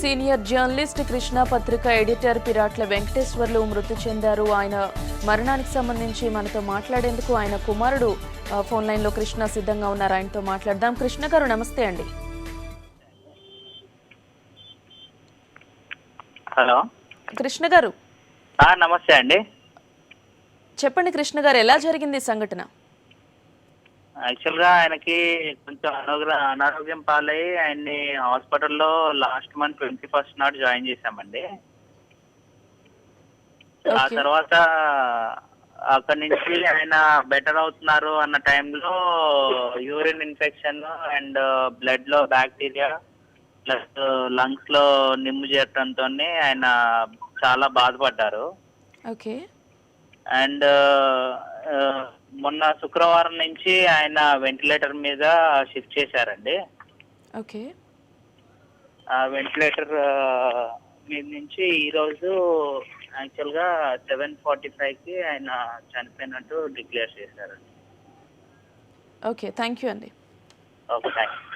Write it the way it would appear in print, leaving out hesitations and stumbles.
Senior journalist Krishna పత్రిక editor Piratla Venkateswarlu మృతి చెందారు. ఆయన మరణానికి సంబంధించి మనతో మాట్లాడేందుకు ఆయన కుమారుడు ఫోన్ లైన్ లో కృష్ణ సిద్ధంగా ఉన్నారు. ఆయనతో మాట్లాడదాం. కృష్ణ గారు నమస్తే అండి. హలో కృష్ణ గారు నమస్తే అండి. చెప్పండి కృష్ణ గారు, ఎలా జరిగింది ఈ సంఘటన? యాక్చువల్గా ఆయనకి కొంచెం అనారోగ్యం పాలయ్యి ఆయన్ని హాస్పిటల్లో లాస్ట్ మంత్ 21st నాడు జాయిన్ చేశామండి. ఆ తర్వాత అక్కడి నుంచి ఆయన బెటర్ అవుతున్నారు అన్న టైంలో యూరిన్ ఇన్ఫెక్షన్ అండ్ బ్లడ్ లో బ్యాక్టీరియా ప్లస్ లంగ్స్ లో నిమ్ము చేరడంతో ఆయన చాలా బాధపడ్డారు. ఓకే. అండ్ మొన్న శుక్రవారం నుంచి ఆయన వెంటిలేటర్ మీద షిఫ్ట్ చేశారండి. ఓకే. ఆ వెంటిలేటర్ మీద నుంచి ఈరోజు యాక్చువల్గా 7:45కి ఆయన చనిపోయినట్టు డిక్లేర్ చేశారండి. ఓకే, థ్యాంక్ యూ అండి. Okay, thank you.